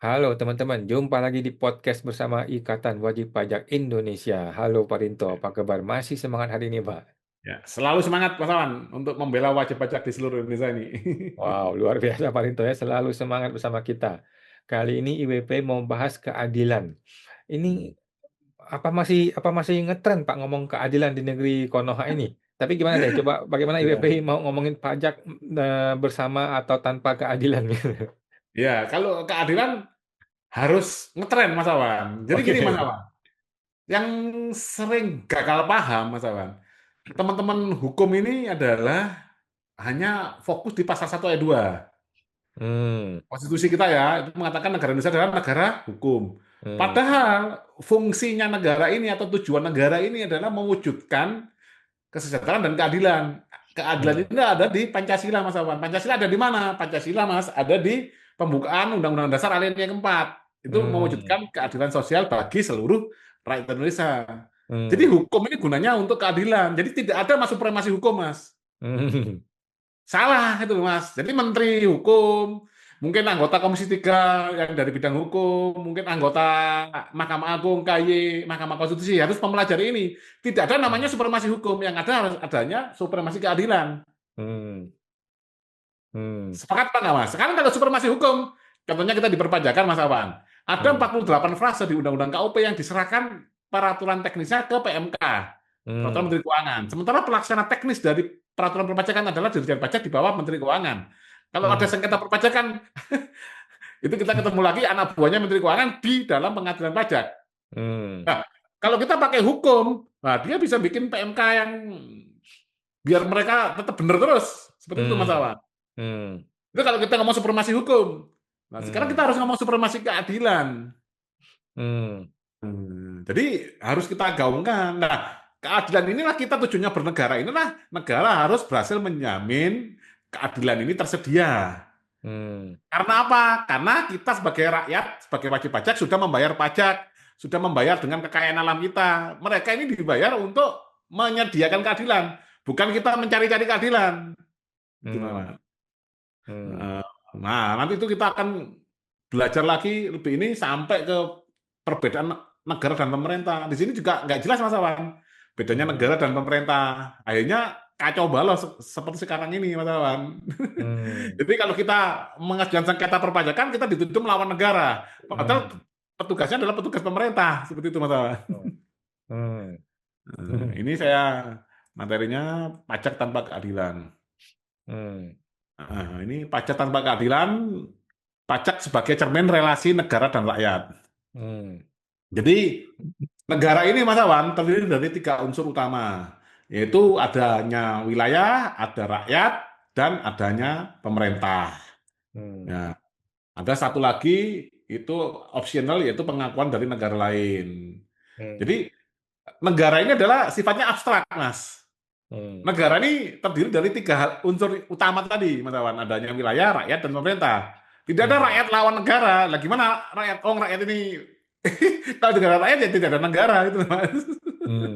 Halo teman-teman, jumpa lagi di podcast bersama Ikatan Wajib Pajak Indonesia. Halo Pak Rinto, apa kabar? Masih semangat hari ini, Pak? Ya, selalu semangat Mas Awan untuk membela wajib pajak di seluruh Indonesia ini. Wow, luar biasa Pak Rinto ya, selalu semangat bersama kita. Kali ini IWP mau bahas keadilan. Ini apa masih ngetren Pak ngomong keadilan di negeri Konoha ini? Tapi gimana deh? Coba bagaimana IWP Ya, mau ngomongin pajak bersama atau tanpa keadilan? ya, kalau keadilan harus ngetren Mas Awan. Jadi gini Mas Oke. Awan, yang sering gagal paham Mas Awan, teman-teman hukum ini adalah hanya fokus di pasal 1 ayat 2. Hmm, Konstitusi kita ya, itu mengatakan negara Indonesia adalah negara hukum. hmm, Padahal fungsinya negara ini atau tujuan negara ini adalah mewujudkan kesejahteraan dan keadilan. Keadilan hmm, itu ada di Pancasila, Mas Awan. Pancasila ada di mana? Pancasila, Mas, ada di pembukaan Undang-Undang Dasar alinea keempat. Itu hmm, mewujudkan keadilan sosial bagi seluruh rakyat Indonesia. Jadi hmm, hukum ini gunanya untuk keadilan. Jadi tidak ada mas supremasi hukum, Mas. hmm. Salah itu, Mas. Jadi menteri hukum, mungkin anggota Komisi 3 yang dari bidang hukum, mungkin anggota Mahkamah Agung, KY, Mahkamah Konstitusi harus mempelajari ini. Tidak ada namanya supremasi hukum, yang ada harus adanya supremasi keadilan. Hmm, hmm, Sepakat Pak nggak, Mas? Sekarang kalau supremasi hukum, contohnya kita di perpajakan, Mas Awan. Ada hmm, 48 frase di Undang-Undang KUP yang diserahkan peraturan teknisnya ke PMK, Peraturan hmm, Menteri Keuangan. Sementara pelaksana teknis dari peraturan perpajakan adalah Dirjen Pajak di bawah Menteri Keuangan. Kalau ada hmm, sengketa perpajakan, itu kita ketemu lagi anak buahnya Menteri Keuangan di dalam pengadilan pajak. hmm, Nah, kalau kita pakai hukum, nah dia bisa bikin PMK yang biar mereka tetap benar terus. Seperti itu, Mas hmm, Awan. hmm, Itu kalau kita ngomong supremasi hukum. Nah, sekarang hmm, kita harus ngomong supremasi keadilan. hmm, Jadi harus kita gaungkan. Nah, keadilan inilah kita tujuannya bernegara. Inilah negara harus berhasil menjamin keadilan ini tersedia. hmm, Karena apa? Karena kita sebagai rakyat, sebagai wajib pajak sudah membayar pajak, sudah membayar dengan kekayaan alam kita. Mereka ini dibayar untuk menyediakan keadilan, bukan kita mencari-cari keadilan. Itu, hmm, Mas. hmm, Nah, nanti itu kita akan belajar lagi lebih ini sampai ke perbedaan negara dan pemerintah. Di sini juga nggak jelas Mas Awan. Bedanya hmm, negara dan pemerintah. Akhirnya kacau balau seperti sekarang ini Mas Awan. hmm, Jadi kalau kita mengajukan sengketa perpajakan, kita dituduh melawan negara. Padahal hmm, petugasnya adalah petugas pemerintah. Seperti itu Mas Awan. hmm, Ini saya materinya pajak tanpa keadilan. hmm, Ini pajak tanpa keadilan, pajak sebagai cermin relasi negara dan rakyat. hmm, Jadi negara ini Mas Awan terdiri dari tiga unsur utama, yaitu adanya wilayah, ada rakyat, dan adanya pemerintah. hmm, Ya, ada satu lagi itu opsional yaitu pengakuan dari negara lain. hmm, Jadi negara ini adalah sifatnya abstrak, Mas. hmm, Negara ini terdiri dari tiga unsur utama tadi, Mas Awan. Adanya wilayah, rakyat, dan pemerintah. Tidak ada hmm, rakyat lawan negara. Lah gimana rakyat? Oh, rakyat ini kalau negara rakyat ya tidak ada negara itu, Mas. hmm,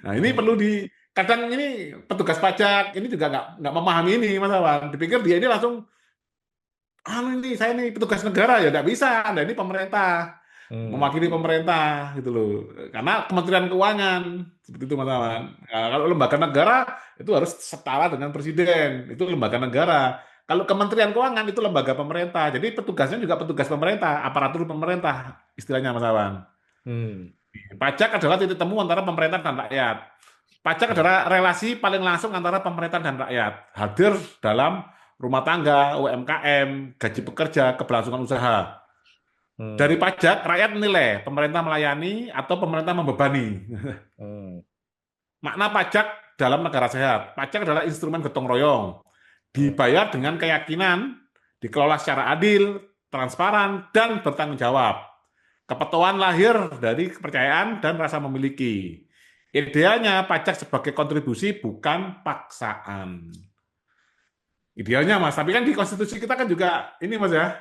Nah, ini perlu di kadang ini petugas pajak ini juga nggak memahami ini, Mas Awan. Dipikir dia ini langsung ini saya ini petugas negara ya nggak bisa. Nah, ini pemerintah hmm, mewakili pemerintah gitu loh. Karena Kementerian Keuangan seperti itu Mas Awan. Nah, kalau lembaga negara itu harus setara dengan presiden. Itu lembaga negara. Kalau Kementerian Keuangan itu lembaga pemerintah. Jadi petugasnya juga petugas pemerintah, aparatur pemerintah istilahnya Mas Awan. hmm, Pajak adalah titik temu antara pemerintah dan rakyat. Pajak hmm, adalah relasi paling langsung antara pemerintah dan rakyat. Hadir dalam rumah tangga, UMKM, gaji pekerja, keberlangsungan usaha. Dari hmm, pajak, rakyat menilai pemerintah melayani atau pemerintah membebani. hmm, Makna pajak dalam negara sehat. Pajak adalah instrumen gotong royong. hmm, Dibayar dengan keyakinan, dikelola secara adil, transparan, dan bertanggung jawab. Kepatuhan lahir dari kepercayaan dan rasa memiliki. Idealnya pajak sebagai kontribusi bukan paksaan. Idealnya Mas, tapi kan di konstitusi kita kan juga ini Mas ya,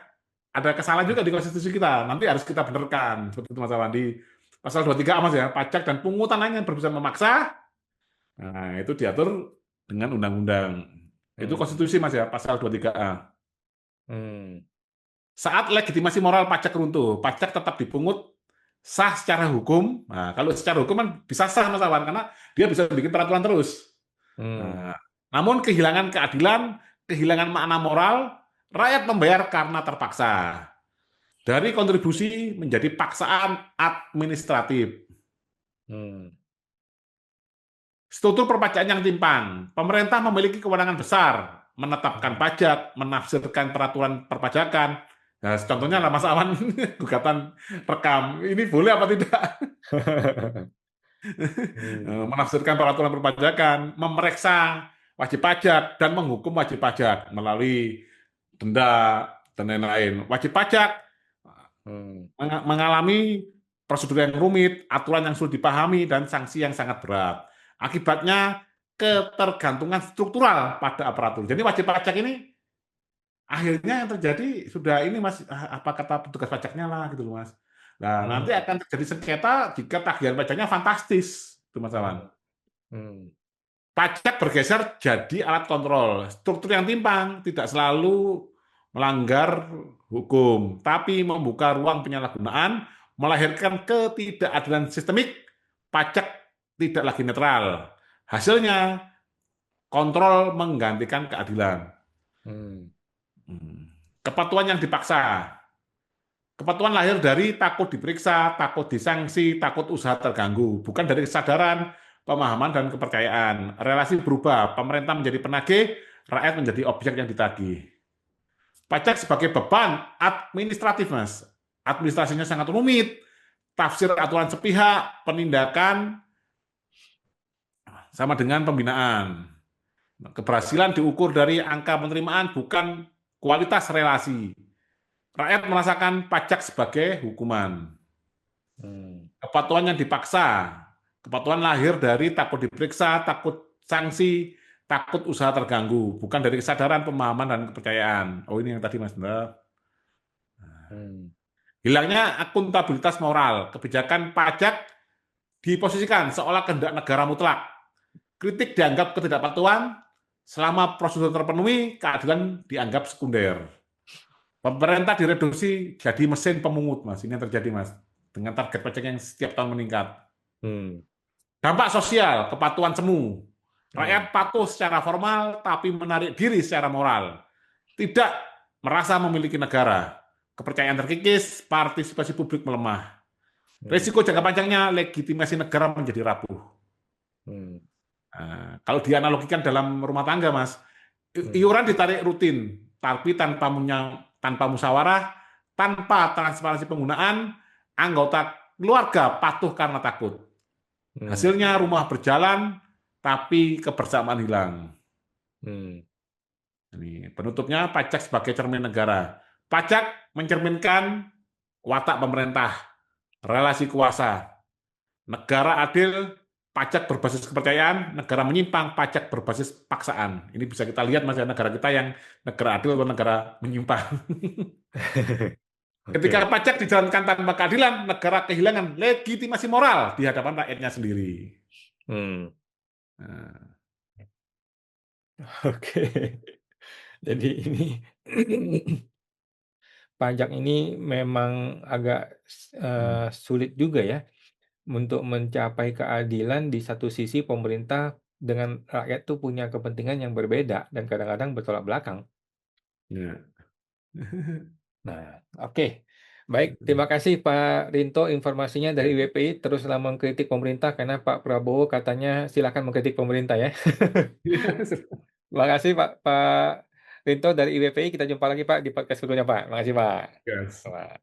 ada kesalahan juga di konstitusi kita. Nanti harus kita benarkan. Seperti itu Mas Awan. Di pasal 23 Mas ya, pajak dan pungutan lain yang berusaha memaksa, nah itu diatur dengan undang-undang. Itu hmm, konstitusi Mas ya, pasal 23A. hmm. Saat legitimasi moral pajak runtuh, pajak tetap dipungut sah secara hukum. Nah, kalau secara hukum kan bisa sah Mas Awan karena dia bisa bikin peraturan terus. Hmm. Nah, namun kehilangan keadilan, kehilangan makna moral, rakyat membayar karena terpaksa. Dari kontribusi menjadi paksaan administratif. Hmm. Struktur perpajakan yang timpang. Pemerintah memiliki kewenangan besar menetapkan Hmm. pajak, menafsirkan peraturan perpajakan. Nah, contohnya lah Mas Awan gugatan rekam. Ini boleh apa tidak? Hmm. Menafsirkan peraturan perpajakan, memeriksa wajib pajak dan menghukum wajib pajak melalui denda dan lain-lain. Wajib pajak Hmm. mengalami prosedur yang rumit, aturan yang sulit dipahami, dan sanksi yang sangat berat. Akibatnya ketergantungan struktural pada aparatur. Jadi wajib pajak ini akhirnya yang terjadi sudah ini Mas, apa kata petugas pajaknya lah gitu loh Mas. Nah, nanti Hmm. akan terjadi sengketa jika tagihan pajaknya fantastis, itu Mas Awan. Hmm. Hmm. Pajak bergeser jadi alat kontrol. Struktur yang timpang tidak selalu melanggar hukum, tapi membuka ruang penyalahgunaan, melahirkan ketidakadilan sistemik, pajak tidak lagi netral. Hasilnya, kontrol menggantikan keadilan. Hmm. Kepatuhan yang dipaksa. Kepatuhan lahir dari takut diperiksa, takut disanksi, takut usaha terganggu. Bukan dari kesadaran, pemahaman, dan kepercayaan. Relasi berubah, pemerintah menjadi penagih, rakyat menjadi objek yang ditagih. Pajak sebagai beban administratif, Mas. Administrasinya sangat rumit, tafsir aturan sepihak, penindakan sama dengan pembinaan. Keberhasilan diukur dari angka penerimaan, bukan kualitas relasi. Rakyat merasakan pajak sebagai hukuman. Hmm. Kepatuhan yang dipaksa. Kepatuhan lahir dari takut diperiksa, takut sanksi, takut usaha terganggu. Bukan dari kesadaran, pemahaman, dan kepercayaan. Oh ini yang tadi Mas Benda. Hmm. Hilangnya akuntabilitas moral. Kebijakan pajak diposisikan seolah kehendak negara mutlak. Kritik dianggap ketidakpatuhan, selama prosedur terpenuhi, keadilan dianggap sekunder. Pemerintah direduksi jadi mesin pemungut, Mas. Ini yang terjadi, Mas. Dengan target pajak yang setiap tahun meningkat. Hmm. Dampak sosial, kepatuhan semu. Hmm. Rakyat patuh secara formal, tapi menarik diri secara moral. Tidak merasa memiliki negara. Kepercayaan terkikis, partisipasi publik melemah. Hmm. Risiko jangka panjangnya, legitimasi negara menjadi rapuh. Hmm. Nah, kalau dianalogikan dalam rumah tangga, Mas, Hmm. iuran ditarik rutin, tapi tanpa musyawarah, tanpa transparansi penggunaan, anggota keluarga patuh karena takut. Hmm. Hasilnya rumah berjalan, tapi kebersamaan hilang. Hmm. Ini penutupnya pajak sebagai cermin negara. Pajak mencerminkan watak pemerintah, relasi kuasa. Negara adil, pajak berbasis kepercayaan, negara menyimpang, pajak berbasis paksaan. Ini bisa kita lihat Mas, ya, negara kita yang negara adil atau negara menyimpang. Ketika Oke. pajak dijalankan tanpa keadilan, negara kehilangan legitimasi moral di hadapan rakyatnya sendiri. Hmm. Nah, Oke. Jadi ini pajak ini memang agak sulit juga ya untuk mencapai keadilan. Di satu sisi pemerintah dengan rakyat tuh punya kepentingan yang berbeda dan kadang-kadang bertolak belakang. ya. Nah, oke. Baik, terima kasih Pak Rinto informasinya dari IWPI teruslah mengkritik pemerintah karena Pak Prabowo katanya silakan mengkritik pemerintah ya. Terima kasih Pak Rinto dari IWPI. Kita jumpa lagi Pak di podcast berikutnya Pak. Terima kasih Pak. Yes. Pak.